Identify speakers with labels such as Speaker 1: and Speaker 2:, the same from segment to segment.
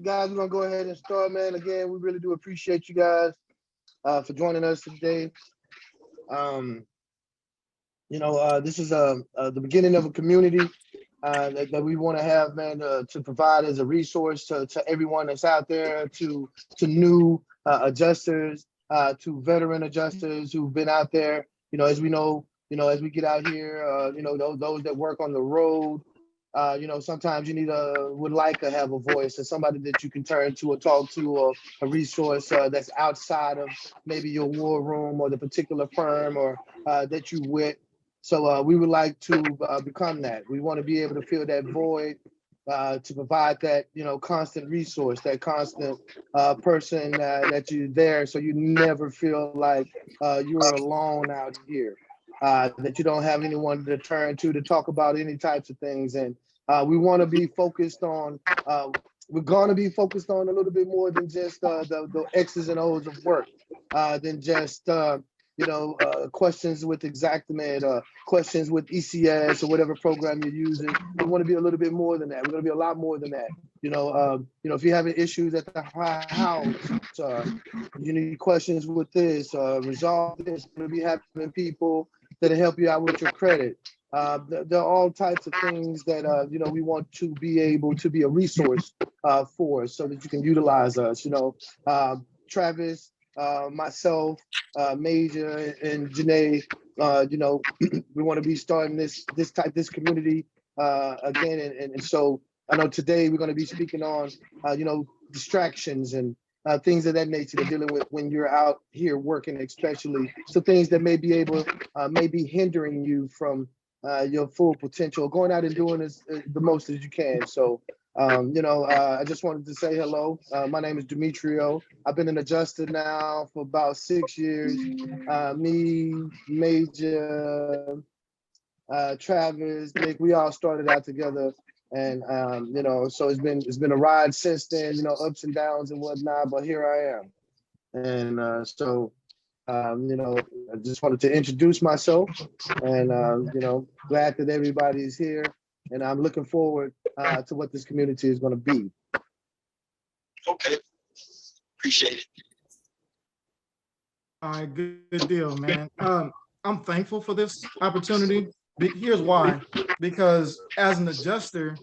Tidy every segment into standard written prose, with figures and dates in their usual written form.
Speaker 1: guys, we're gonna go ahead and start, man. Again, we really do appreciate you guys for joining us today. Um, this is the beginning of a community that we want to have, man, to provide as a resource to everyone that's out there, to new adjusters, to veteran adjusters who've been out there. As we know, as we get out here, those that work on the road. Sometimes you would like to have a voice and somebody that you can turn to or talk to, or a resource that's outside of maybe your war room or the particular firm or that you with. So we would like to become that. We want to be able to fill that void, to provide that, constant resource, that constant person that you're there, so you never feel like you're alone out here, that you don't have anyone to turn to talk about any types of things. And we want to be focused on, we're going to be focused on a little bit more than just the X's and O's of work, than just questions with Xactimate, questions with ECS or whatever program you're using. We want to be a little bit more than that. We're going to be a lot more than that. If you're having issues at the house, you need questions with this, resolve this. We're going to be having people that'll help you out with your credit. There are all types of things that we want to be able to be a resource for, so that you can utilize us. Travis, myself, Major, and Janae, we want to be starting this community again, and so I know today we're going to be speaking on distractions and things of that nature that dealing with when you're out here working, especially. So things that may be hindering you from your full potential, going out and doing the most as you can. So I just wanted to say hello. My name is Demetrio. I've been an adjuster now for about 6 years. Me, Major, Travis, Nick, we all started out together. And so it's been a ride since then, ups and downs and whatnot, but here I am. And I just wanted to introduce myself, and glad that everybody's here, and I'm looking forward to what this community is going to be.
Speaker 2: Okay, appreciate it.
Speaker 3: All right, good deal, man. I'm thankful for this opportunity. Here's why: because as an adjuster,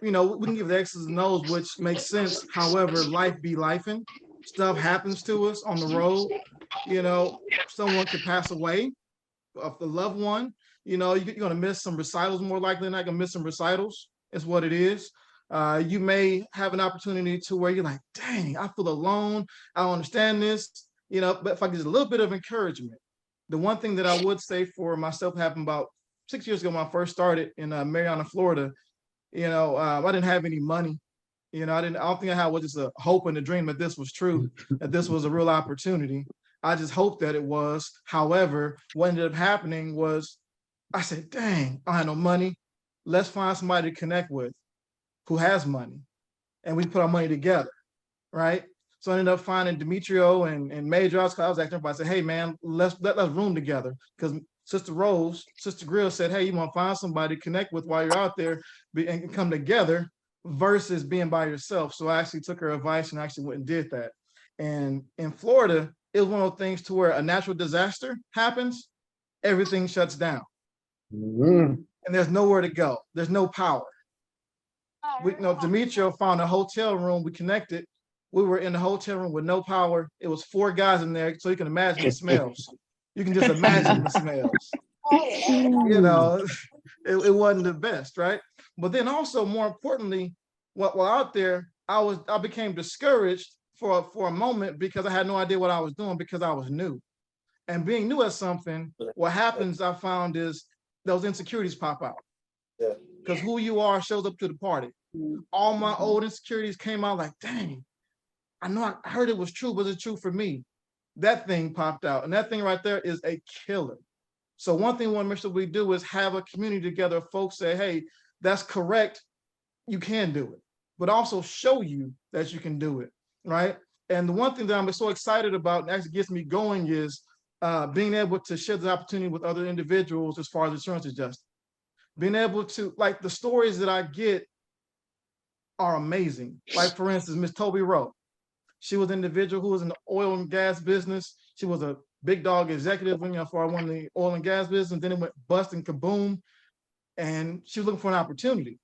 Speaker 3: we can give the X's and O's, which makes sense. However, life be lifing. Stuff happens to us on the road. Someone could pass away, of the loved one. You're going to miss some recitals, more likely than not. Going to miss some recitals. Is what it is. You may have an opportunity to where you're like, dang, I feel alone. I don't understand this. But if I get a little bit of encouragement, the one thing that I would say for myself happened about 6 years ago when I first started in Marianna, Florida. I didn't have any money. I don't think I had just a hope and a dream that this was true, that this was a real opportunity. I just hoped that it was. However, what ended up happening was I said, dang, I had no money. Let's find somebody to connect with who has money. And we put our money together, right? So I ended up finding Demetrio and Major. I was asking everybody, I said, hey, man, let's room together. Because Sister Rose, Sister Grill said, hey, you want to find somebody to connect with while you're out there and come together versus being by yourself. So I actually took her advice and actually went and did that. And in Florida, it was one of those things to where a natural disaster happens, everything shuts down.
Speaker 1: Mm-hmm.
Speaker 3: And there's nowhere to go. There's no power. Demetrio found a hotel room. We connected. We were in the hotel room with no power. It was 4 guys in there, so you can imagine the smells. You can just imagine the smells. It wasn't the best, right? But then also, more importantly, while out there, I became discouraged for a moment because I had no idea what I was doing because I was new. And being new at something, what happens I found is those insecurities pop out. Because who you are shows up to the party. All my old insecurities came out like, dang, I know I heard it was true, but it's true for me. That thing popped out. And that thing right there is a killer. So one thing we want to make sure we do is have a community together. Folks say, hey, that's correct. You can do it. But also show you that you can do it, right? And the one thing that I'm so excited about and actually gets me going is being able to share the opportunity with other individuals as far as insurance adjusting. Being able to, like the stories that I get are amazing. Like for instance, Miss Toby Rowe. She was an individual who was in the oil and gas business. She was a big dog executive for one of the oil and gas business. And then it went bust and kaboom. And she was looking for an opportunity.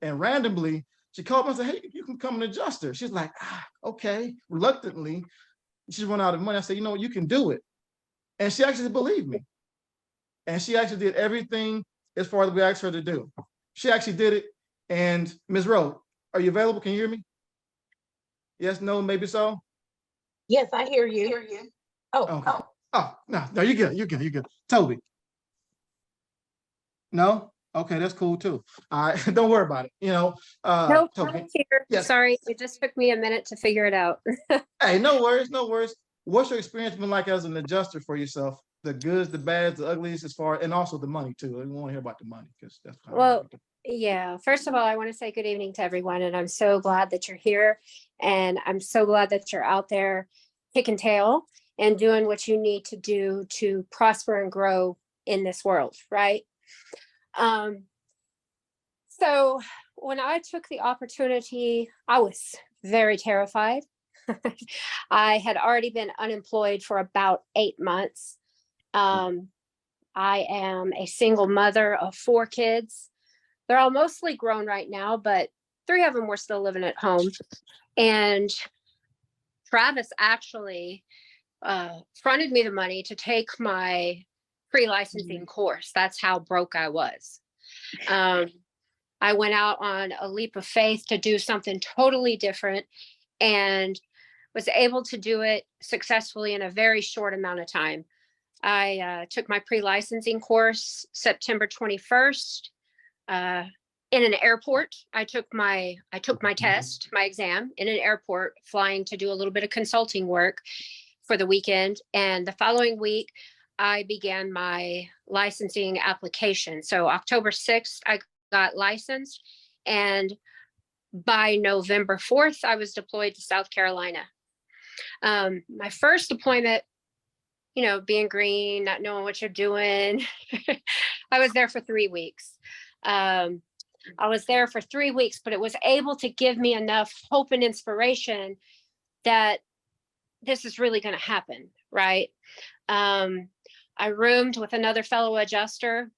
Speaker 3: And randomly, she called me and said, hey, you can come and adjust her. She's like, okay. Reluctantly, she's run out of money. I said, you know what, you can do it. And she actually believed me. And she actually did everything as far as we asked her to do. She actually did it. And Ms. Rowe, are you available? Can you hear me? Yes, no, maybe so?
Speaker 4: Yes, I hear you. Oh,
Speaker 3: Okay. Oh, no, you're good. You're good. You're good. Toby. No? Okay, that's cool too. All right, don't worry about it.
Speaker 5: Nope,
Speaker 3: Toby.
Speaker 5: I'm here.
Speaker 3: Yes.
Speaker 5: Sorry, it just took me a minute to figure it out.
Speaker 3: Hey, no worries, no worries. What's your experience been like as an adjuster for yourself? The goods, the bads, the uglies, and also the money too. We want to hear about the money because that's kind
Speaker 5: Well,
Speaker 3: of
Speaker 5: yeah, first of all, I want to say good evening to everyone, and I'm so glad that you're here, and I'm so glad that you're out there kicking tail and doing what you need to do to prosper and grow in this world, right? So when I took the opportunity, I was very terrified. I had already been unemployed for about 8 months. I am a single mother of 4 kids. They're all mostly grown right now, but 3 of them were still living at home. And Travis actually fronted me the money to take my pre-licensing course. That's how broke I was. I went out on a leap of faith to do something totally different and was able to do it successfully in a very short amount of time. I took my pre-licensing course September 21st in an airport. I took my test, my exam in an airport, flying to do a little bit of consulting work for the weekend. And the following week, I began my licensing application. So October 6th, I got licensed. And by November 4th, I was deployed to South Carolina. My first deployment, being green, not knowing what you're doing, I was there for 3 weeks. I was there for 3 weeks, but it was able to give me enough hope and inspiration that this is really going to happen, right? I roomed with another fellow adjuster,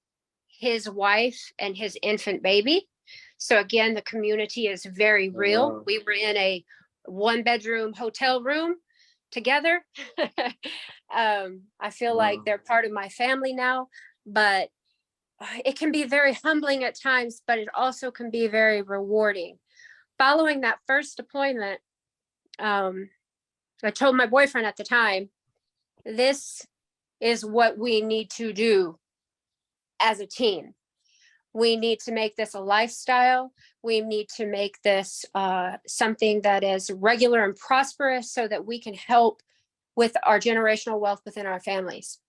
Speaker 5: his wife, and his infant baby. So again, the community is very real.
Speaker 1: Wow.
Speaker 5: We were in a 1-bedroom hotel room together. I feel like they're part of my family now, but it can be very humbling at times, but it also can be very rewarding. Following that first deployment, I told my boyfriend at the time, this is what we need to do as a team. We need to make this a lifestyle. We need to make this something that is regular and prosperous so that we can help with our generational wealth within our families.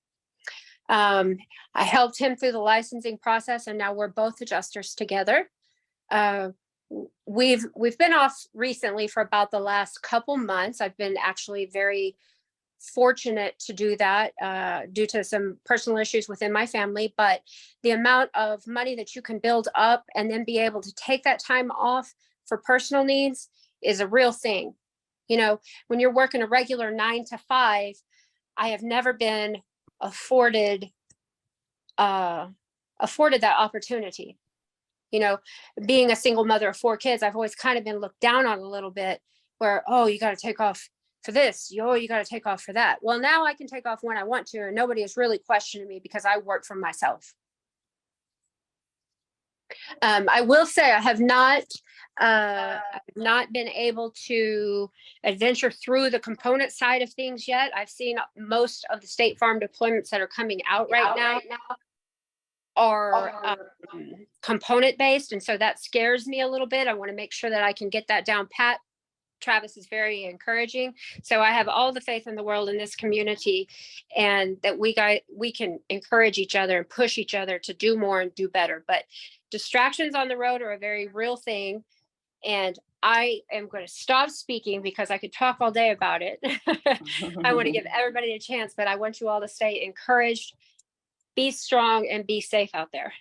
Speaker 5: I helped him through the licensing process, and now we're both adjusters together. We've been off recently for about the last couple months. I've been actually very fortunate to do that due to some personal issues within my family, but the amount of money that you can build up and then be able to take that time off for personal needs is a real thing. When you're working a regular 9 to 5, I have never been afforded that opportunity. Being a single mother of 4 kids, I've always kind of been looked down on a little bit, where, oh, you got to take off for this, you got to take off for that. Well, now I can take off when I want to, and nobody is really questioning me because I work for myself. I will say I have not been able to adventure through the component side of things yet. I've seen most of the State Farm deployments that are coming out right now are component based, and so that scares me a little bit. I want to make sure that I can get that down pat. Travis is very encouraging. So I have all the faith in the world in this community, and that we can encourage each other and push each other to do more and do better. But distractions on the road are a very real thing. And I am going to stop speaking because I could talk all day about it. I want to give everybody a chance, but I want you all to stay encouraged, be strong, and be safe out there.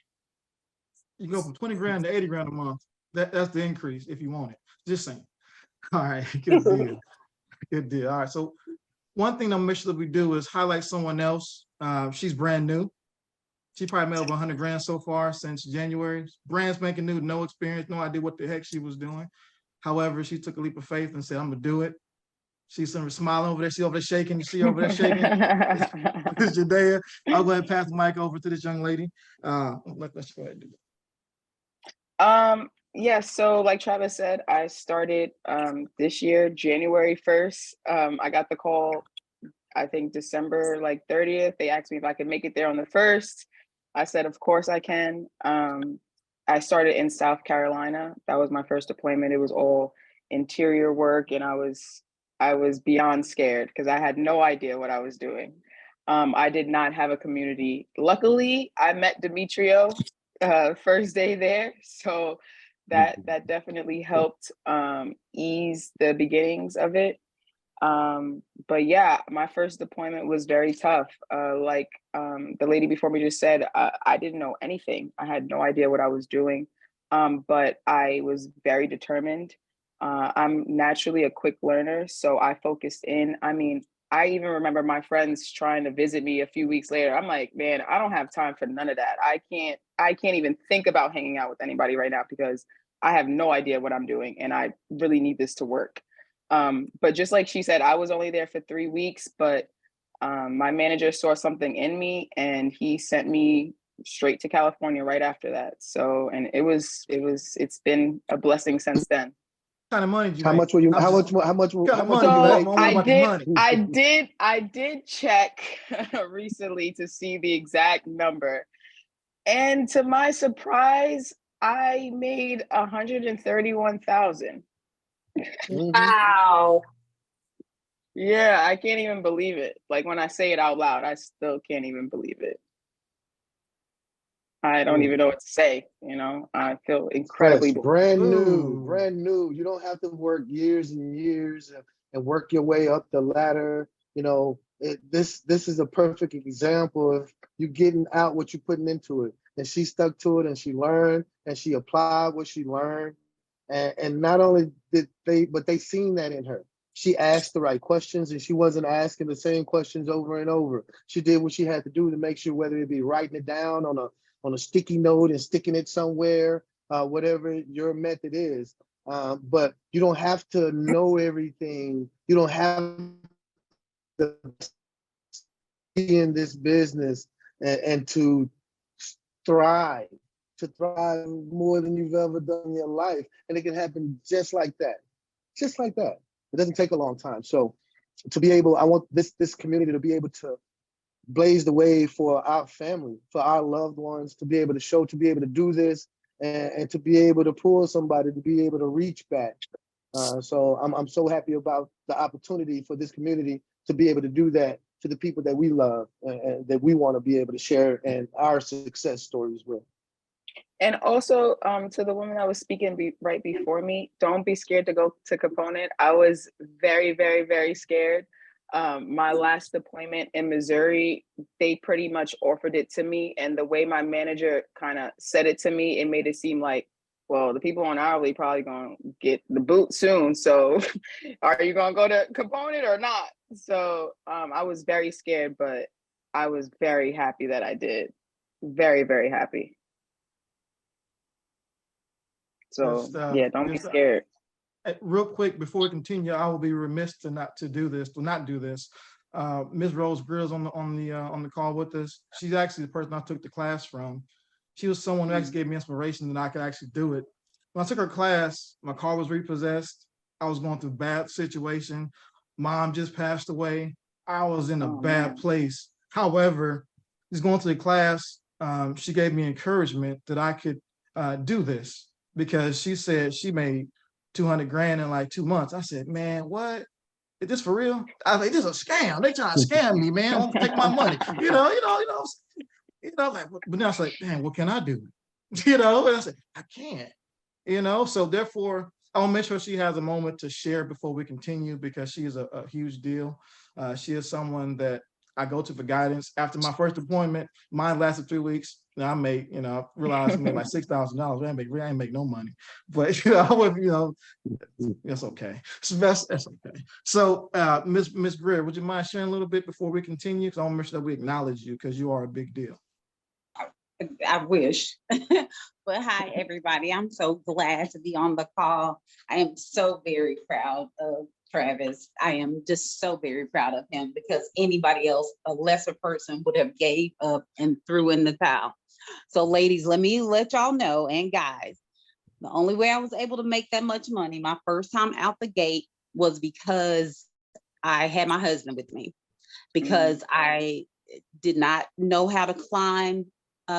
Speaker 3: You go from 20 grand to 80 grand a month. That's the increase if you want it. Just saying. All right, good deal. Good deal. All right. So one thing I'm making sure that we do is highlight someone else. She's brand new. She probably made over 100 grand so far since January. Brand spanking new, no experience, no idea what the heck she was doing. However, she took a leap of faith and said, I'm gonna do it. She's smiling over there. She over there shaking. You see over there shaking. This is Jadea. I'll go ahead and pass the mic over to this young lady. Let's go ahead and do it.
Speaker 6: Yeah, so like Travis said, I started this year, January 1st. I got the call, I think December like 30th. They asked me if I could make it there on the 1st. I said, of course I can. I started in South Carolina. That was my first deployment. It was all interior work, and I was beyond scared because I had no idea what I was doing. I did not have a community. Luckily, I met Demetrio first day there, so that definitely helped ease the beginnings of it. But yeah, my first deployment was very tough. Like the lady before me just said, I didn't know anything. I had no idea what I was doing, but I was very determined. I'm naturally a quick learner, so I focused in. I mean, I even remember my friends trying to visit me a few weeks later. I'm like, man, I don't have time for none of that. I can't even think about hanging out with anybody right now because I have no idea what I'm doing and I really need this to work. But just like she said, I was only there for 3 weeks, but my manager saw something in me and he sent me straight to California right after that. So, and it's been a blessing since then.
Speaker 3: What kind of money did you
Speaker 1: How
Speaker 3: make?
Speaker 1: much were you?
Speaker 3: I'm
Speaker 1: How
Speaker 3: just-
Speaker 1: much? How much?
Speaker 3: What kind
Speaker 1: How
Speaker 3: of
Speaker 1: much
Speaker 3: money
Speaker 1: were
Speaker 3: you
Speaker 1: you
Speaker 3: make?
Speaker 6: So
Speaker 3: I want the money.
Speaker 6: I did check recently to see the exact number. And to my surprise, I made 131,000.
Speaker 1: Mhm.
Speaker 4: Wow.
Speaker 6: Yeah, I can't even believe it. Like when I say it out loud, I still can't even believe it. I don't even know what to say, you know. I feel incredibly
Speaker 1: Fresh, brand new,
Speaker 3: Ooh.
Speaker 1: brand new. You don't have to work years and years and work your way up the ladder. You know, this is a perfect example of you getting out what you're putting into it. And she stuck to it and she learned and she applied what she learned. And not only did but they seen that in her. She asked the right questions and she wasn't asking the same questions over and over. She did what she had to do to make sure, whether it be writing it down on a sticky note and sticking it somewhere, whatever your method is. But you don't have to know everything. You don't have to be in this business and to thrive, more than you've ever done in your life. And it can happen just like that. Just like that. It doesn't take a long time. So to be able, I want this community to be able to blaze the way for our family, for our loved ones, to be able to show, to be able to do this, and to be able to pull somebody, to be able to reach back. So I'm so happy about the opportunity for this community to be able to do that to the people that we love and that we want to be able to share and our success stories with.
Speaker 6: And also, to the woman that was speaking right before me, don't be scared to go to Component. I was very, very, very scared. My last deployment in Missouri, they pretty much offered it to me. And the way my manager kind of said it to me, it made it seem like, well, the people on hourly probably going to get the boot soon. So are you going to go to Component or not? So I was very scared, but I was very happy that I did. Very, very happy. So yeah, don't be scared.
Speaker 3: Real quick before we continue, I will be remiss to not do this. Ms. Rose Grills on the call with us. She's actually the person I took the class from. She was someone who actually gave me inspiration that I could actually do it. When I took her class, my car was repossessed. I was going through a bad situation. Mom just passed away. I was in a bad place. However, just going to the class, she gave me encouragement that I could do this, because she said she made 200 grand in like 2 months. I said, man, what? Is this for real? I was like, this is a scam. They trying to scam me, man. I want to take my money. Like, but now I was like, man, what can I do? And I said, I can't, so therefore I'll make sure she has a moment to share before we continue, because she is a huge deal. She is someone that I go to for guidance. After my first deployment, mine lasted 3 weeks. Now I made, I realized I made like $6,000. I ain't make no money, but I would, that's okay. So that's okay. So, Miss Greer, would you mind sharing a little bit before we continue? Because I want to make sure that we acknowledge you because you are a big deal.
Speaker 7: I wish. But hi, everybody. I'm so glad to be on the call. I am so very proud of Travis. I am just so very proud of him because anybody else, a lesser person, would have gave up and threw in the towel. So ladies, let me let y'all know, and guys, the only way I was able to make that much money my first time out the gate was because I had my husband with me, because I did not know how to climb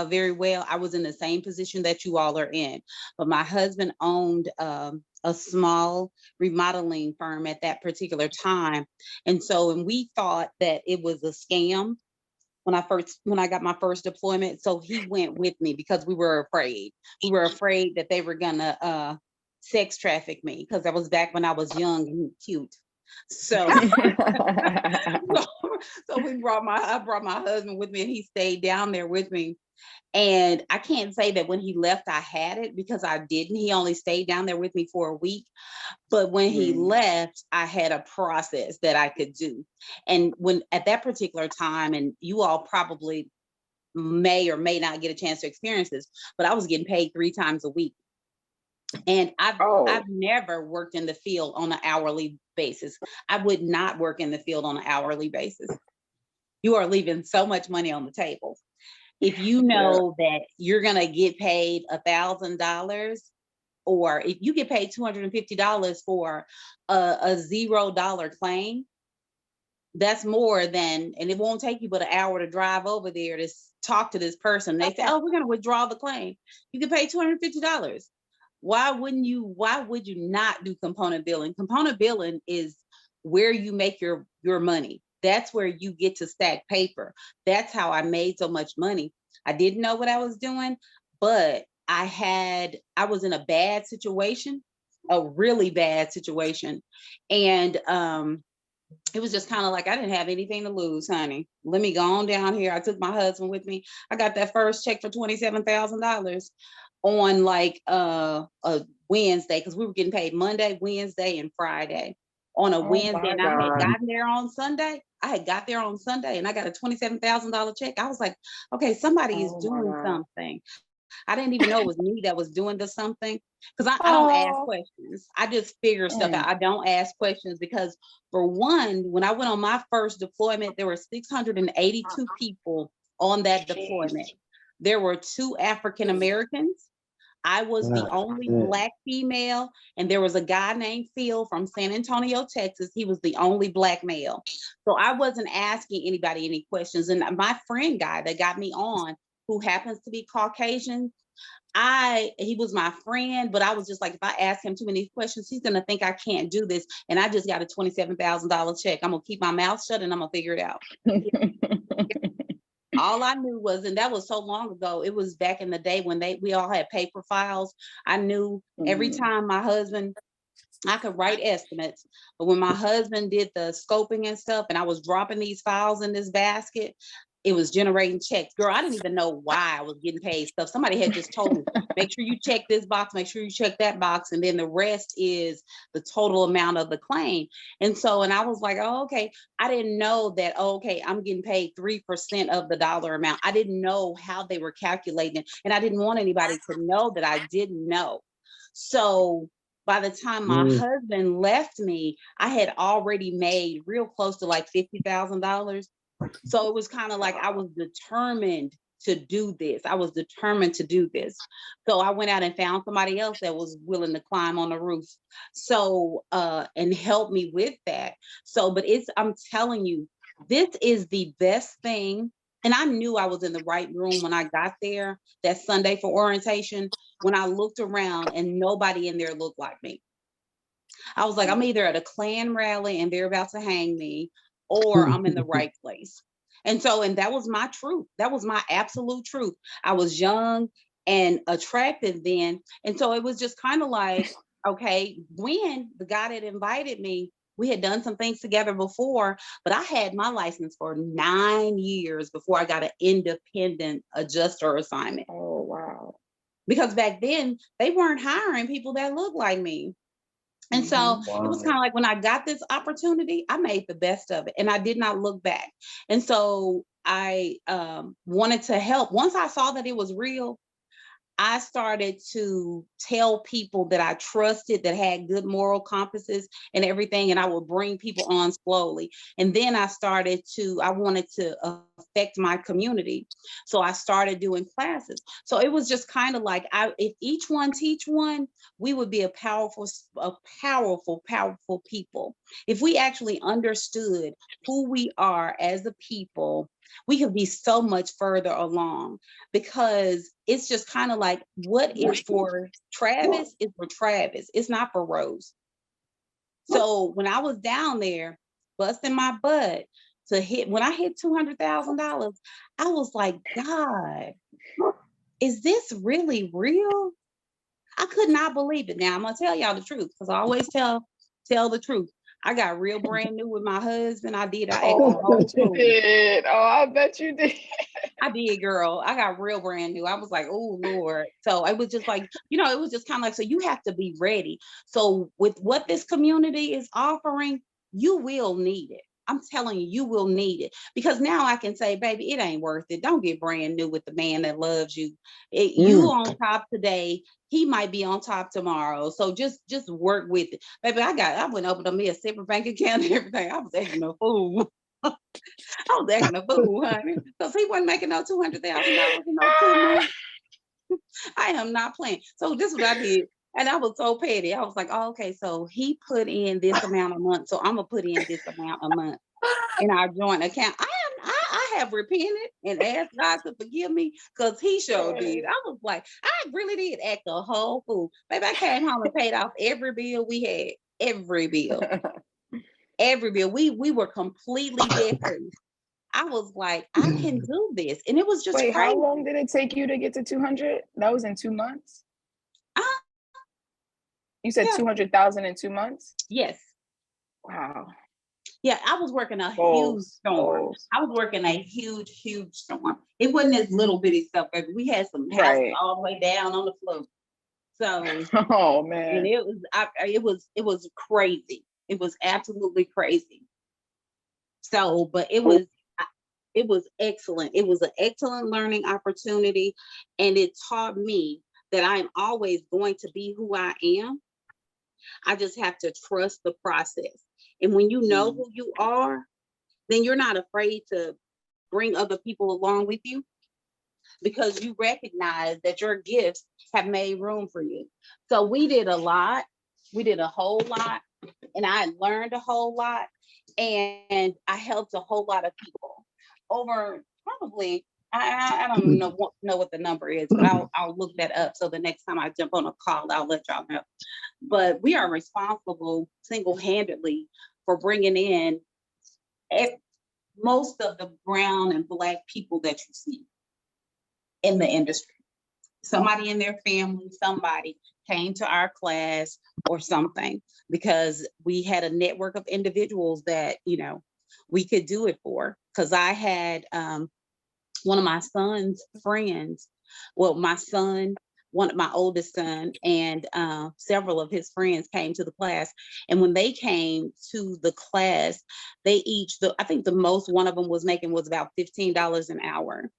Speaker 7: very well. I was in the same position that you all are in, but my husband owned a small remodeling firm at that particular time. And so, and we thought that it was a scam when I got my first deployment. So he went with me because we were afraid. We were afraid that they were gonna sex traffic me because that was back when I was young and cute. So, so I brought my husband with me, and he stayed down there with me. And I can't say that when he left, I had it, because I didn't. He only stayed down there with me for a week. But when he left, I had a process that I could do. And when at that particular time, and you all probably may or may not get a chance to experience this, but I was getting paid 3 times a week. And I've never worked in the field on an hourly basis. I would not work in the field on an hourly basis. You are leaving so much money on the table. If you know that you're gonna get paid $1,000, or if you get paid $250 for a $0 claim, that's more than, and it won't take you but an hour to drive over there to talk to this person. They say, oh, we're gonna withdraw the claim. You can pay $250. Why would you not do component billing? Component billing is where you make your money. That's where you get to stack paper. That's how I made so much money. I didn't know what I was doing, but I was in a bad situation, a really bad situation. And it was just kind of like, I didn't have anything to lose, honey. Let me go on down here. I took my husband with me. I got that first check for $27,000 on like a Wednesday, because we were getting paid Monday, Wednesday, and Friday. On a Wednesday, and I had gotten there on Sunday. And I got a $27,000 check. I was like, okay, somebody is doing something. I didn't even know it was me that was doing the something, because I don't ask questions. I just figure stuff out. I don't ask questions because, for one, when I went on my first deployment, there were 682 people on that deployment. There were 2 African Americans. I was the only Black female, and there was a guy named Phil from San Antonio, Texas. He was the only Black male. So I wasn't asking anybody any questions. And my friend guy that got me on, who happens to be Caucasian, he was my friend, but I was just like, if I ask him too many questions, he's gonna think I can't do this. And I just got a $27,000 check. I'm gonna keep my mouth shut and I'm gonna figure it out. All I knew was, and that was so long ago, it was back in the day when we all had paper files. I knew every time my husband, I could write estimates, but when my husband did the scoping and stuff, and I was dropping these files in this basket, it was generating checks. Girl, I didn't even know why I was getting paid stuff. Somebody had just told me, make sure you check this box, make sure you check that box, and then the rest is the total amount of the claim. And I was like, oh, okay. I didn't know that, oh, okay, I'm getting paid 3% of the dollar amount. I didn't know how they were calculating it, and I didn't want anybody to know that I didn't know. So by the time my husband left me, I had already made real close to like $50,000. So it was kind of like I was determined to do this. So I went out and found somebody else that was willing to climb on the roof. So, and help me with that. So, but I'm telling you, this is the best thing. And I knew I was in the right room when I got there that Sunday for orientation, when I looked around and nobody in there looked like me. I was like, I'm either at a Klan rally and they're about to hang me, or I'm in the right place. And that was my truth. That was my absolute truth. I was young and attractive then. And so it was just kind of like, okay, Gwen, the guy that invited me, We had done some things together before, but I had my license for 9 years before I got an independent adjuster assignment.
Speaker 6: Oh, wow.
Speaker 7: Because back then they weren't hiring people that looked like me. And so it was kind of like when I got this opportunity, I made the best of it and I did not look back. And so I wanted to help. Once I saw that it was real, I started to tell people that I trusted, that had good moral compasses and everything, and I would bring people on slowly. And then I wanted to affect my community. So I started doing classes. So it was just kind of like, if each one teach one, we would be a powerful people. If we actually understood who we are as a people, we could be so much further along, because it's just kind of like what is for Travis is for Travis. It's not for Rose. So when I was down there busting my butt when I hit $200,000, I was like, God, is this really real? I could not believe it. Now I'm gonna tell y'all the truth, because I always tell the truth. I got real brand new with my husband. I did. I acted
Speaker 6: Oh,
Speaker 7: old
Speaker 6: you
Speaker 7: school.
Speaker 6: did. Oh, I bet you did.
Speaker 7: I did, girl. I got real brand new. I was like, oh Lord. So it was just like, it was just kind of like, so you have to be ready. So with what this community is offering, you will need it. I'm telling you, you will need it, because now I can say, baby, it ain't worth it. Don't get brand new with the man that loves you. You on top today, he might be on top tomorrow. So just work with it. Baby, I went and opened up me a separate bank account and everything. I was acting a fool. I was acting a fool, honey, because he wasn't making no $200,000 in no 2 months. I am not playing. So this is what I did. And I was so petty. I was like, oh, okay, so he put in this amount a month, so I'm gonna put in this amount a month in our joint account. I have repented and asked God to forgive me, because he sure did. I was like, I really did act a whole fool. Baby, I came home and paid off every bill we had. Every bill. Every bill. We were completely debt-free. I was like, I can do this. And it was just
Speaker 6: Wait,
Speaker 7: crazy.
Speaker 6: how long did it take you to get to 200? That was in 2 months? You said
Speaker 7: Yeah.
Speaker 6: 200,000 in 2 months?
Speaker 7: Yes.
Speaker 6: Wow.
Speaker 7: Yeah, I was working a huge
Speaker 6: Goals,
Speaker 7: storm.
Speaker 6: goals.
Speaker 7: I was working a huge storm. It wasn't this little bitty stuff, baby. We had some houses
Speaker 6: Right.
Speaker 7: all the way down on the floor. So,
Speaker 6: Oh
Speaker 7: and
Speaker 6: man.
Speaker 7: it was crazy. It was absolutely crazy. So, but it was excellent. It was an excellent learning opportunity, and it taught me that I'm always going to be who I am. I just have to trust the process. And when you know who you are, then you're not afraid to bring other people along with you, because you recognize that your gifts have made room for you. So we did a lot. We did a whole lot, and I learned a whole lot, and I helped a whole lot of people. Over probably, I don't know what the number is, but I'll look that up. So the next time I jump on a call, I'll let y'all know. But we are responsible single-handedly for bringing in most of the brown and Black people that you see in the industry. Somebody in their family, somebody came to our class or something, because we had a network of individuals that, we could do it for. Because I had one of my son's friends, one of my oldest son, and several of his friends came to the class. And when they came to the class, they I think the most one of them was making was about $15 an hour.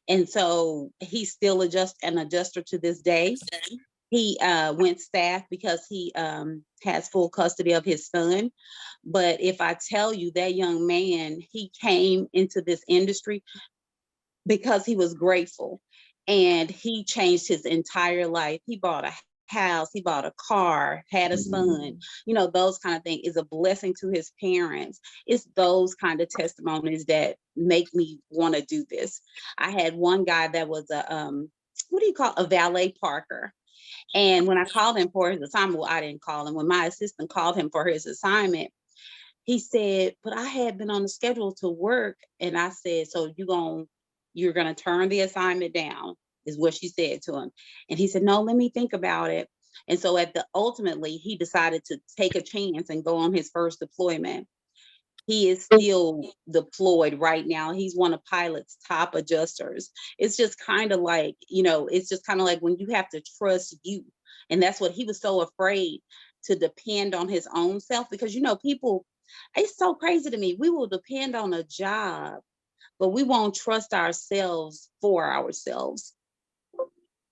Speaker 7: And so he's still an adjuster to this day. He went staff because he has full custody of his son. But if I tell you, that young man, he came into this industry because he was grateful, and he changed his entire life. He bought a house, he bought a car, had a son, those kind of things. Is a blessing to his parents. It's those kind of testimonies that make me want to do this. I had one guy that was a valet parker. And when I called him for his assignment, well, I didn't call him. When my assistant called him for his assignment, he said, but I had been on the schedule to work. And I said, so you're going to turn the assignment down, is what she said to him. And he said, no, let me think about it. And so ultimately he decided to take a chance and go on his first deployment. He is still deployed right now. He's one of Pilot's top adjusters. It's just kind of like, it's just kind of like when you have to trust you. And that's what he was so afraid to depend on his own self, because, people, it's so crazy to me. We will depend on a job, but we won't trust ourselves for ourselves.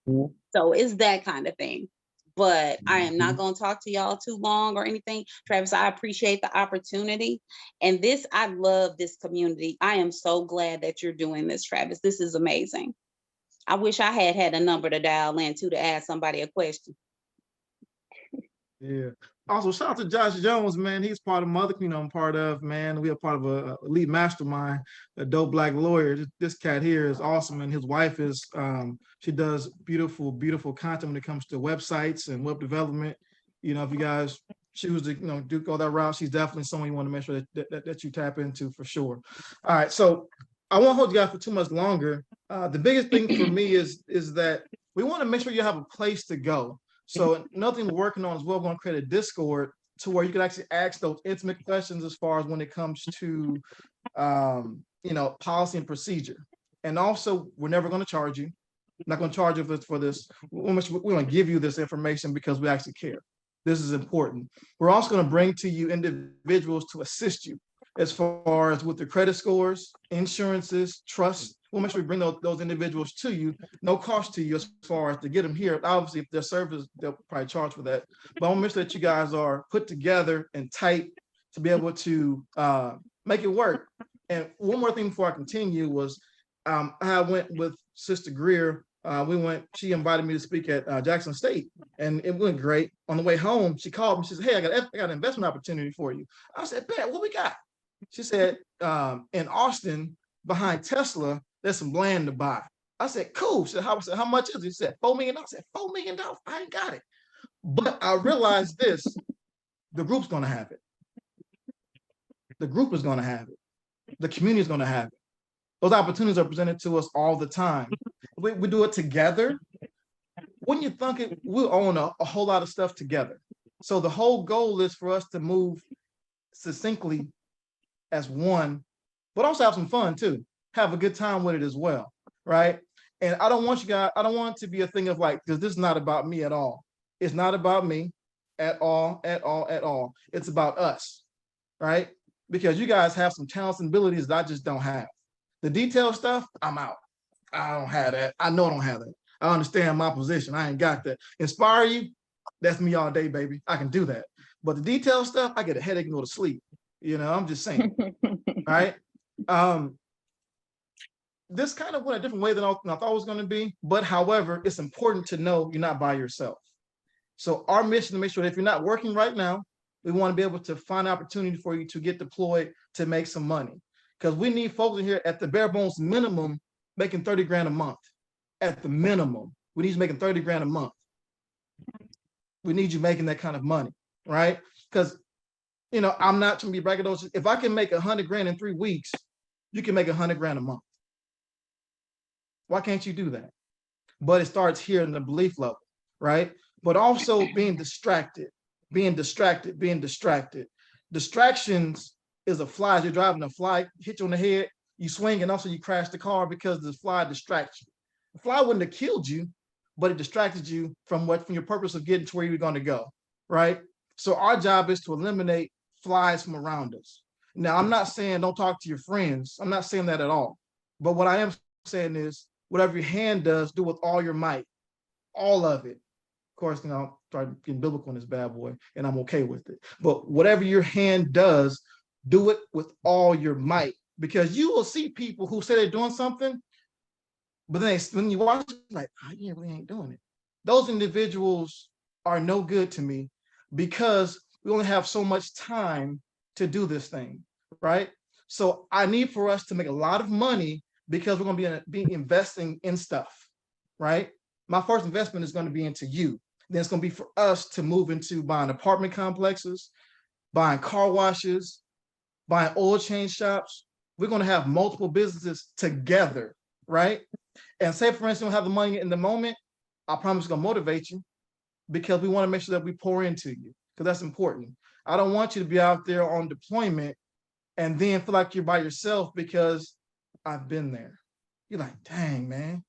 Speaker 1: Mhm.
Speaker 7: So it's that kind of thing. But I am not going to talk to y'all too long or anything. Travis, I appreciate the opportunity. And I love this community. I am so glad that you're doing this, Travis. This is amazing. I wish I had a number to dial into to ask somebody a question.
Speaker 3: Yeah. Also, shout out to Josh Jones, man. He's part of another community I'm part of, man. We are part of a elite mastermind, a dope Black lawyer. This cat here is awesome, and his wife is she does beautiful, beautiful content when it comes to websites and web development. If you guys choose to do go that route, she's definitely someone you want to make sure that you tap into for sure. All right, so I won't hold you guys for too much longer. The biggest thing for me is that we want to make sure you have a place to go. So another thing we're working on is we're going to create a Discord to where you can actually ask those intimate questions as far as when it comes to, policy and procedure. And also, we're never going to charge you. Not going to charge you for this. We're going to give you this information because we actually care. This is important. We're also going to bring to you individuals to assist you as far as with the credit scores, insurances, trusts. We'll make sure we bring those individuals to you, no cost to you as far as to get them here. Obviously, if their service, they'll probably charge for that. But I want to make sure that you guys are put together and tight to be able to make it work. And one more thing before I continue was I went with Sister Greer. She invited me to speak at Jackson State, and it went great. On the way home, she called me. She said, "Hey, I got an investment opportunity for you." I said, "Bet, what we got?" She said, "In Austin, behind Tesla, there's some land to buy." I said, "Cool." She said, how much is it? She said, $4 million. I said, $4 million? I ain't got it. But I realized this, the group's going to have it. The group is going to have it. The community is going to have it. Those opportunities are presented to us all the time. We do it together. When you think it, we own a whole lot of stuff together. So the whole goal is for us to move succinctly as one, but also have some fun too. Have a good time with it as well, right? And I don't want it to be a thing of like, because this is not about me at all. It's not about me at all, at all, at all. It's about us, right? Because you guys have some talents and abilities that I just don't have. The detailed stuff, I'm out. I don't have that. I know I don't have that. I understand my position. I ain't got that. Inspire you, that's me all day, baby. I can do that. But the detailed stuff, I get a headache and go to sleep. I'm just saying, right? This kind of went a different way than I thought it was going to be. But however, it's important to know you're not by yourself. So our mission to make sure that if you're not working right now, we want to be able to find an opportunity for you to get deployed to make some money. Because we need folks in here at the bare bones minimum making 30 grand a month. At the minimum, we need you making 30 grand a month. We need you making that kind of money, right? Because, I'm not trying to be braggadocious. If I can make 100 grand in 3 weeks, you can make 100 grand a month. Why can't you do that? But it starts here in the belief level, right? But also being distracted. Distractions is a fly. As you're driving a fly, hit you on the head, you swing, and also you crash the car because the fly distracts you. The fly wouldn't have killed you, but it distracted you from your purpose of getting to where you're going to go, right? So our job is to eliminate flies from around us. Now, I'm not saying don't talk to your friends. I'm not saying that at all. But what I am saying is whatever your hand does, do with all your might, all of it. Of course, I'll start getting biblical in this bad boy, and I'm okay with it. But whatever your hand does, do it with all your might, because you will see people who say they're doing something, but then when you watch it, like, oh, yeah, we ain't doing it. Those individuals are no good to me because we only have so much time to do this thing, right? So I need for us to make a lot of money because we're going to be investing in stuff, right? My first investment is going to be into you. Then it's going to be for us to move into buying apartment complexes, buying car washes, buying oil change shops. We're going to have multiple businesses together, right? And say, for instance, we don't have the money in the moment, I promise it's going to motivate you. because we want to make sure that we pour into you, because that's important. I don't want you to be out there on deployment and then feel like you're by yourself, because I've been there. You're like, dang, man,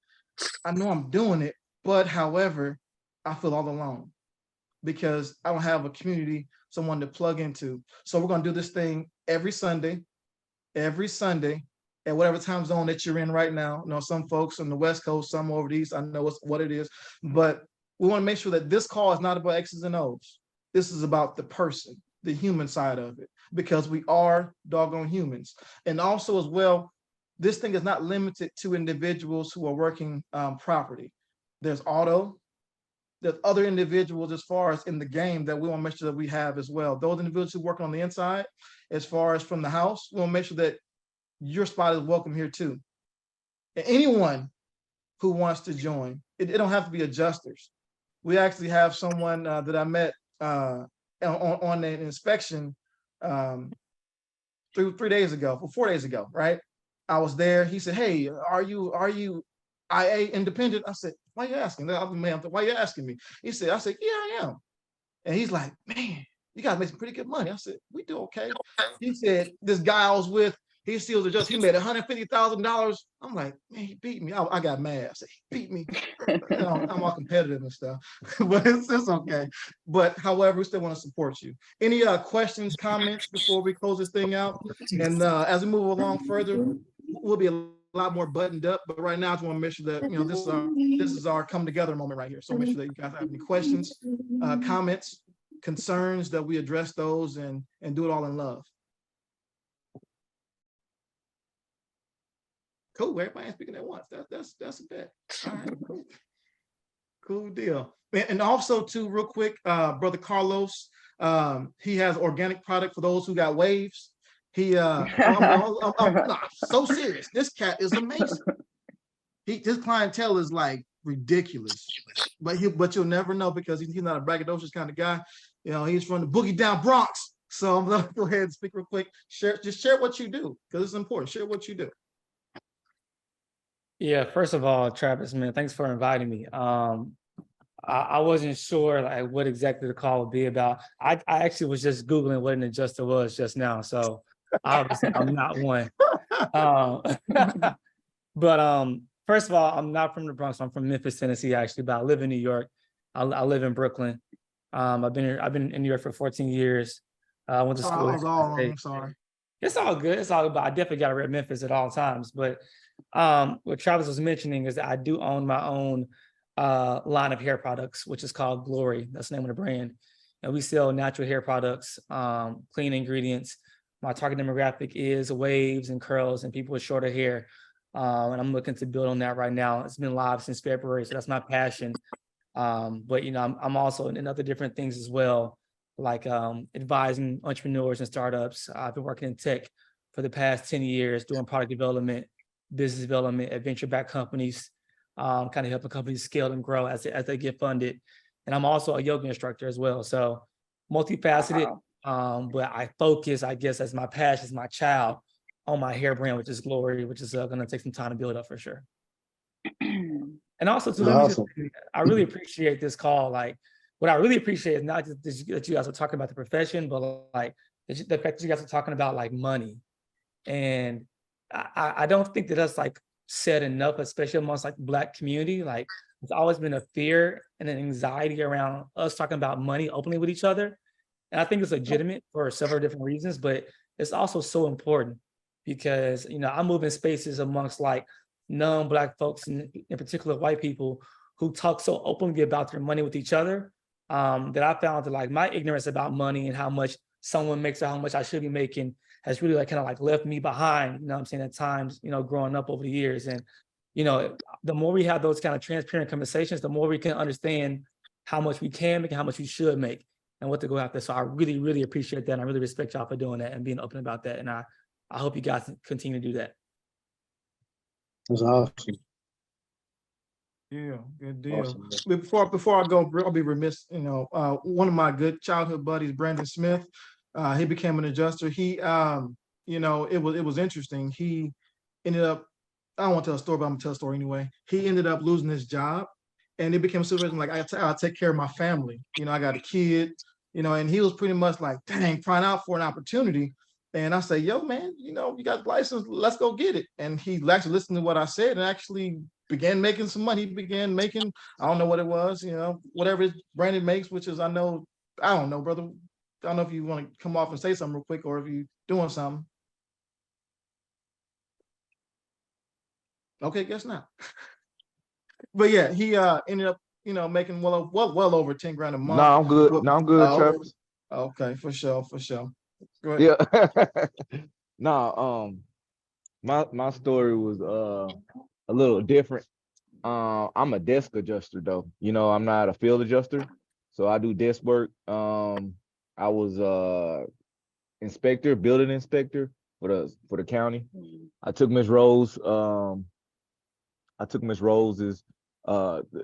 Speaker 3: I know I'm doing it, but however, I feel all alone because I don't have a community, someone to plug into. So we're gonna do this thing every Sunday, at whatever time zone that you're in right now. You know, some folks on the West Coast, some over the East, I know what it is, but we want to make sure that this call is not about X's and O's. This is about the person, the human side of it, because we are doggone humans. And also as well, this thing is not limited to individuals who are working property. There's auto, there's other individuals as far as in the game that we want to make sure that we have as well. Those individuals who work on the inside, as far as from the house, we want to make sure that your spot is welcome here too. And anyone who wants to join, it don't have to be adjusters. We actually have someone that I met on an inspection 3 days ago, or 4 days ago, right? I was there. He said, "Hey, are you IA independent?" I said, "Why are you asking?" Why are you asking me? I said, "Yeah, I am." And he's like, "Man, you guys make some pretty good money." I said, "We do okay." He said, "This guy I was with, he still just he made $150,000. I'm like, "Man, he beat me." I got mad. I said, "He beat me." I'm all competitive and stuff, but it's okay. But however, we still want to support you. Any questions, comments before we close this thing out? And as we move along further, we'll be a lot more buttoned up. But right now, I just want to make sure that this is our come together moment right here. So make sure that you guys have any questions, comments, concerns, that we address those and do it all in love. Cool. Everybody speaking at once. That's a bet. All right. Cool deal. And also too, real quick, brother Carlos, he has organic product for those who got waves. I'm so serious. This cat is amazing. His clientele is like ridiculous, but you'll never know because he's not a braggadocious kind of guy. You know, he's from the boogie down Bronx. So I'm gonna go ahead and speak real quick. Share what you do, because it's important. Share what you do.
Speaker 8: Yeah, first of all, Travis, man, thanks for inviting me. I wasn't sure like what exactly the call would be about. I actually was just Googling what an adjuster was just now, so obviously I'm not one. But first of all, I'm not from the Bronx. I'm from Memphis, Tennessee, actually, but I live in New York. I live in Brooklyn. I've been in New York for 14 years. I went to school.
Speaker 3: I was all wrong. I'm sorry.
Speaker 8: It's all good. It's all good, but I definitely got to rep Memphis at all times. But what Travis was mentioning is that I do own my own line of hair products, which is called Glory. That's the name of the brand. And we sell natural hair products, clean ingredients. My target demographic is waves and curls and people with shorter hair. And I'm looking to build on that right now. It's been live since February, so that's my passion. But I'm also in other different things as well, like advising entrepreneurs and startups. I've been working in tech for the past 10 years, doing product development, business development at venture-backed companies, kind of helping companies scale and grow as they get funded. And I'm also a yoga instructor as well. So multifaceted, but I focus, I guess, as my passion, as my child, on my hair brand, which is Glory, which is going to take some time to build up for sure. And also, too,
Speaker 1: Awesome.
Speaker 8: I really appreciate this call. Like, what I really appreciate is not just that you guys are talking about the profession, but like the fact that you guys are talking about like money. And I don't think that that's like said enough, especially amongst like the Black community. Like, there's always been a fear and an anxiety around us talking about money openly with each other. And I think it's legitimate for several different reasons, but it's also so important because, I move in spaces amongst like non-Black folks, in particular white people, who talk so openly about their money with each other, that I found that like my ignorance about money and how much someone makes or how much I should be making has really like kind of like left me behind, what I'm saying, at times, growing up over the years. And, the more we have those kind of transparent conversations, the more we can understand how much we can make and how much we should make and what to go after. So I really, really appreciate that. And I really respect y'all for doing that and being open about that. And I hope you guys continue to do that.
Speaker 1: That's awesome.
Speaker 3: Yeah, good deal.
Speaker 1: Awesome.
Speaker 3: Before I go, I'll be remiss. One of my good childhood buddies, Brandon Smith, he became an adjuster. He, it was interesting. He ended up, I don't want to tell a story, but I'm gonna tell a story anyway. He ended up losing his job, and it became a situation like I take care of my family. You know, I got a kid, you know, and he was pretty much like, dang, crying out for an opportunity. And I say, yo, man, you know, you got the license, let's go get it. And he actually listened to what I said and actually began making some money. He began making, I don't know what it was, you know, whatever Brandon makes, which is, I don't know, brother. I don't know if you want to come off and say something real quick or if you doing something. Okay, guess not. But yeah, he ended up, you know, making well over 10 grand a month.
Speaker 9: No, I'm good.
Speaker 3: Well,
Speaker 9: No, I'm good,
Speaker 3: oh,
Speaker 9: Travis.
Speaker 3: okay, for sure. Go ahead.
Speaker 9: Yeah. No, my story was a little different. I'm a desk adjuster though. You know, I'm not a field adjuster, so I do desk work. I was building inspector for the county. I took Miss Rose's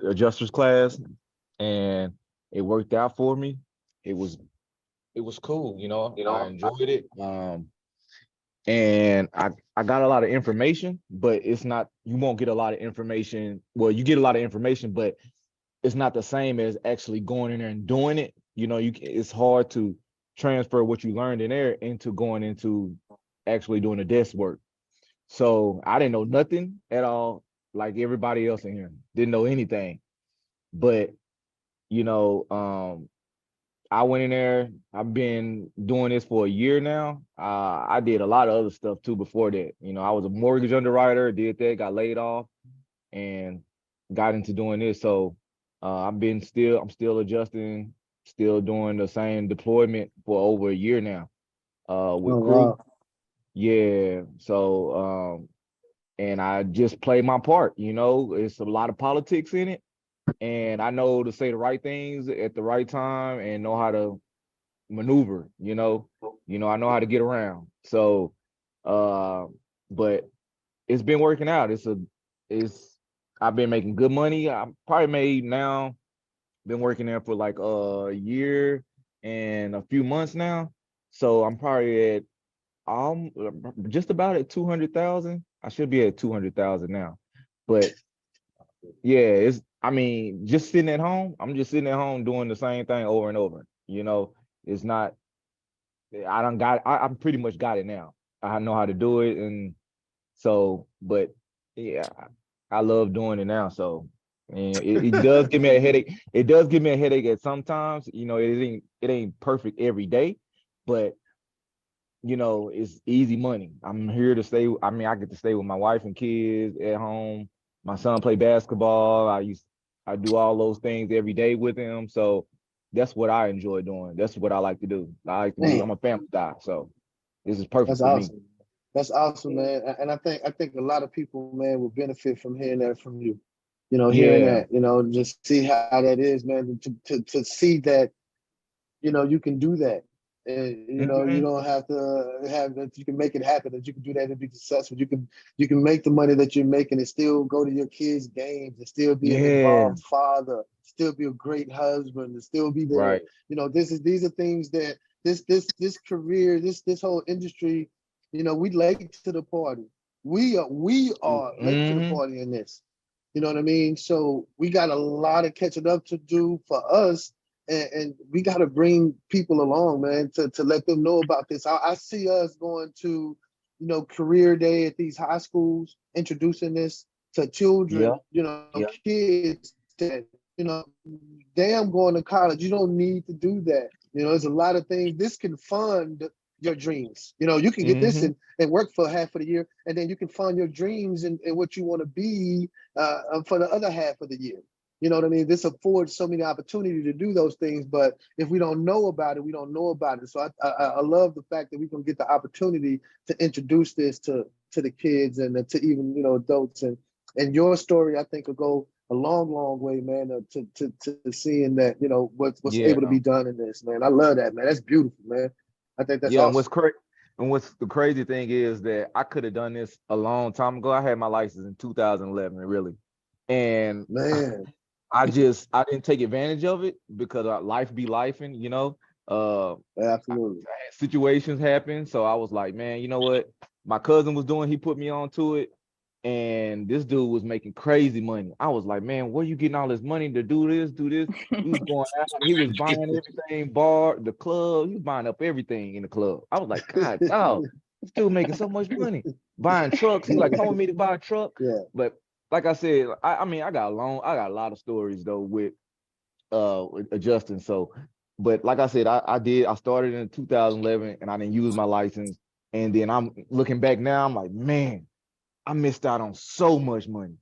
Speaker 9: adjusters class, and it worked out for me. It was cool, you know. I enjoyed it. And I got a lot of information, but it's not, you won't get a lot of information. Well, you get a lot of information, but it's not the same as actually going in there and doing it. You know, it's hard to transfer what you learned in there into going into actually doing the desk work. So I didn't know nothing at all, like everybody else in here. Didn't know anything. But, you know, I went in there. I've been doing this for a year now. I did a lot of other stuff too before that. You know, I was a mortgage underwriter, did that, got laid off, and got into doing this. So I'm still adjusting, still doing the same deployment for over a year now. With crew.
Speaker 1: wow.
Speaker 9: Yeah. So and I just play my part, you know. It's a lot of politics in it. And I know to say the right things at the right time and know how to maneuver, you know. I know how to get around. So but it's been working out. I've been making good money. I'm probably made now, been working there for like a year and a few months now. So I'm probably at just about at 200,000. I should be at 200,000 now. But yeah, just sitting at home. I'm just sitting at home doing the same thing over and over. You know, it's not, I pretty much got it now. I know how to do it. And so, but yeah, I love doing it now. So, and it does give me a headache. It does give me a headache at sometimes. You know, it ain't perfect every day, but you know, it's easy money. I'm here to stay. I mean, I get to stay with my wife and kids at home. My son play basketball. I do all those things every day with him. So that's what I enjoy doing. That's what I like to do. I'm a family guy. So this is perfect
Speaker 1: That's
Speaker 9: for
Speaker 1: awesome.
Speaker 9: me.
Speaker 1: That's awesome, man. And I think a lot of people, man, will benefit from hearing that from you. You know, hearing
Speaker 9: Yeah.
Speaker 1: that, you know, just see how that is, man. To see that, you know, you can do that. And you know, you don't have to have that. You can make it happen. That you can do that and be successful. You can make the money that you're making and still go to your kids' games and still be an
Speaker 9: Yeah.
Speaker 1: involved father, still be a great husband, and still be there.
Speaker 9: Right.
Speaker 1: You know, these are things that this career, this whole industry, you know, we late to the party. We are late to the party in this. You know what I mean? So we got a lot of catching up to do for us. And we got to bring people along, man, to let them know about this. I see us going to, you know, career day at these high schools, introducing this to children, you know, kids that, you know, damn, going to college, you don't need to do that. You know, there's a lot of things. This can fund your dreams. You know, you can get this and work for half of the year, and then you can fund your dreams and what you want to be for the other half of the year. You know what I mean? This affords so many opportunities to do those things, but if we don't know about it, we don't know about it. So I love the fact that we can get the opportunity to introduce this to the kids and to even, you know, adults. And your story, I think, will go a long, long way, man, to seeing that, you know, what's able to be done in this, man. I love that, man. That's beautiful, man. I think that's awesome.
Speaker 9: And what's the crazy thing is that I could have done this a long time ago. I had my license in 2011, really. And
Speaker 1: man,
Speaker 9: I didn't take advantage of it because life be lifing, you know.
Speaker 1: Absolutely.
Speaker 9: Situations happen. So I was like, man, you know what? My cousin was doing, he put me onto it. and this dude was making crazy money. I was like, man, where you getting all this money to do this, do this? He was going out, he was buying everything, the club, he was buying up everything in the club. I was like, God, dog, this dude making so much money. Buying trucks. He like, come with me to buy a truck.
Speaker 1: Yeah.
Speaker 9: But like I said, I mean, I got a lot of stories though with adjusting. So, but like I said, I started in 2011 and I didn't use my license. And then I'm looking back now, I'm like, man, I missed out on so much money.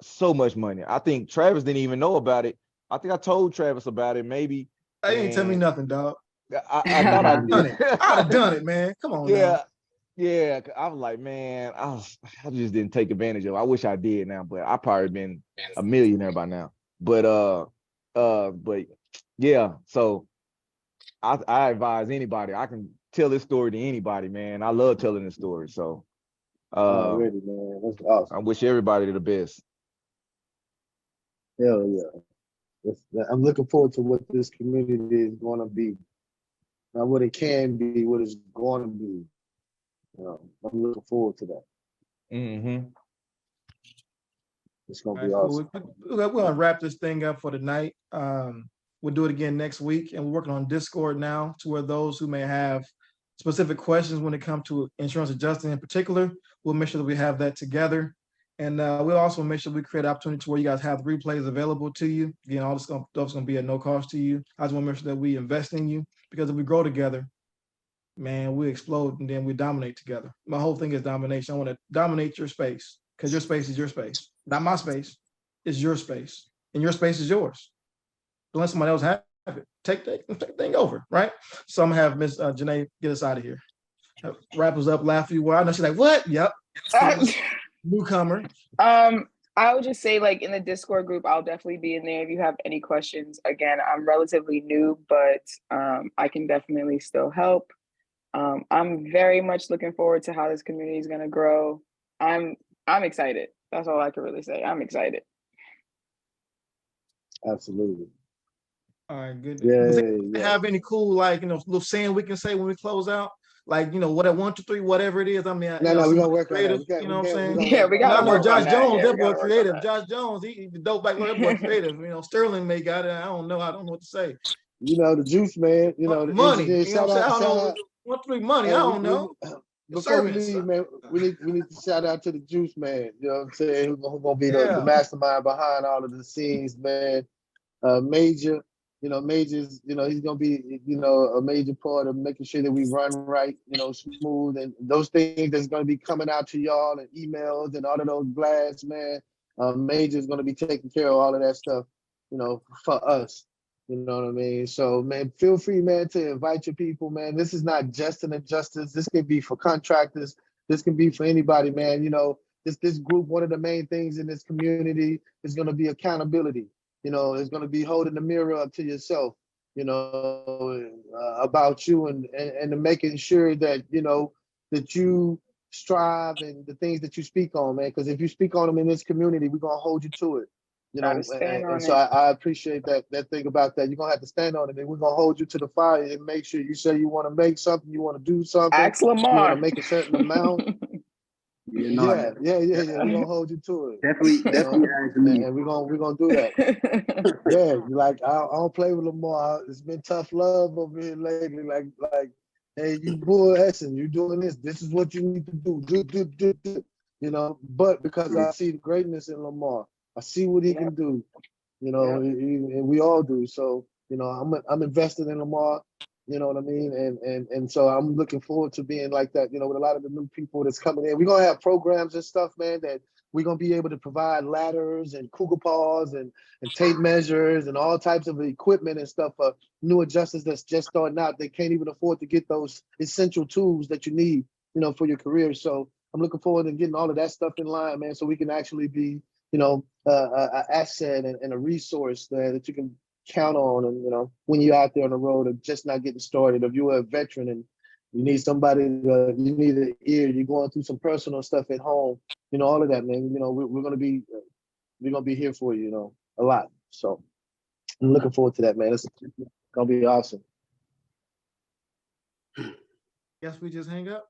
Speaker 9: So much money. I think Travis didn't even know about it. I think I told Travis about it, maybe.
Speaker 3: They ain't tell me
Speaker 9: And
Speaker 3: nothing, dog.
Speaker 9: I thought I
Speaker 3: Done it.
Speaker 9: did.
Speaker 3: I'd have done it, man. Come on now.
Speaker 9: Yeah. Yeah. I was like, man, I just didn't take advantage of it. I wish I did now, but I probably been a millionaire by now. But yeah, so I advise anybody. I can tell this story to anybody, man. I love telling this story. So
Speaker 1: Already, man. That's awesome.
Speaker 9: I wish everybody the best.
Speaker 1: Hell yeah. I'm looking forward to what this community is going to be. Not what it can be, what it's going to be. You know, I'm looking forward to that.
Speaker 9: Mm-hmm.
Speaker 1: It's going to
Speaker 3: All
Speaker 1: be
Speaker 3: right, cool.
Speaker 1: awesome.
Speaker 3: We're gonna wrap this thing up for tonight. We'll do it again next week, and we're working on Discord now to where those who may have specific questions when it comes to insurance adjusting in particular, we'll make sure that we have that together. And we'll also make sure we create opportunities where you guys have the replays available to you. Again, all this stuff's gonna be at no cost to you. I just want to make sure that we invest in you, because if we grow together, man, we explode and then we dominate together. My whole thing is domination. I want to dominate your space, because your space is your space, not my space. It's your space, and your space is yours. Don't let somebody else have it. Take the thing over, right? So I'm gonna have Miss Janae get us out of here. Wrap us up, laugh you. Well, I know she's like, what? Yep. Newcomer.
Speaker 6: I would just say, like, in the Discord group, I'll definitely be in there if you have any questions. Again, I'm relatively new, but I can definitely still help. I'm very much looking forward to how this community is gonna grow. I'm excited. That's all I can really say. I'm excited.
Speaker 1: Absolutely.
Speaker 3: All right, good.
Speaker 1: Yeah.
Speaker 3: Have any cool, like, little saying we can say when we close out? Like, what at 1, 2, 3, whatever it is. I mean,
Speaker 1: No, we're gonna work on
Speaker 3: creative.
Speaker 1: that.
Speaker 3: You know what I'm saying?
Speaker 6: Yeah, we gotta
Speaker 3: I know
Speaker 6: work on
Speaker 3: Josh
Speaker 6: that.
Speaker 3: Jones,
Speaker 6: Yeah,
Speaker 3: that
Speaker 6: we
Speaker 3: boy
Speaker 6: gotta work on
Speaker 3: creative.
Speaker 6: that.
Speaker 3: Josh Jones, he the dope back, that boy creative. Sterling may got it. I don't know what to say.
Speaker 1: The juice man, the
Speaker 3: money.
Speaker 1: engineer,
Speaker 3: You know what I'm saying? I don't know. 1, 3 money. I don't know.
Speaker 1: Before we
Speaker 3: Servants.
Speaker 1: leave, man, we need to shout out to the juice man. You know what I'm saying? Who's gonna be the
Speaker 3: Yeah.
Speaker 1: mastermind behind all of the scenes, man. Major, Major's, he's gonna be, a major part of making sure that we run right, smooth, and those things that's gonna be coming out to y'all and emails and all of those blasts, man. Major's gonna be taking care of all of that stuff, for us. You know what I mean? So, man, feel free, man, to invite your people, man. This is not just an injustice. This can be for contractors. This can be for anybody, man. This group, one of the main things in this community is going to be accountability. It's going to be holding the mirror up to yourself, about you and making sure that, that you strive and the things that you speak on, man. Because if you speak on them in this community, we're going to hold you to it.
Speaker 6: Gotta stand on
Speaker 1: and so
Speaker 6: it.
Speaker 1: I appreciate that thing about that. You're gonna have to stand on it, and we're gonna hold you to the fire and make sure you say you want to make something, you want to do something,
Speaker 6: Ask
Speaker 1: you want
Speaker 6: Lamar.
Speaker 1: to make a certain amount. Yeah. We're gonna hold you to it.
Speaker 2: Definitely ask me.
Speaker 1: And we're gonna do that. Yeah, like I don't play with Lamar. It's been tough love over here lately. Like, hey, you bull essing, you doing this. This is what you need to do. Do. But because I see the greatness in Lamar. I see what he can do, and we all do. So, I'm invested in Lamar, you know what I mean? And so I'm looking forward to being like that, with a lot of the new people that's coming in. We're going to have programs and stuff, man, that we're going to be able to provide ladders and cougar paws and tape measures and all types of equipment and stuff for new adjusters that's just starting out. They can't even afford to get those essential tools that you need, for your career. So I'm looking forward to getting all of that stuff in line, man, so we can actually be, an asset and a resource that you can count on. And, when you're out there on the road of just not getting started, if you're a veteran and you need somebody, you need an ear, you're going through some personal stuff at home, all of that, man, we're going to be here for you, a lot. So I'm looking forward to that, man. It's going to be awesome.
Speaker 3: Guess we just hang up.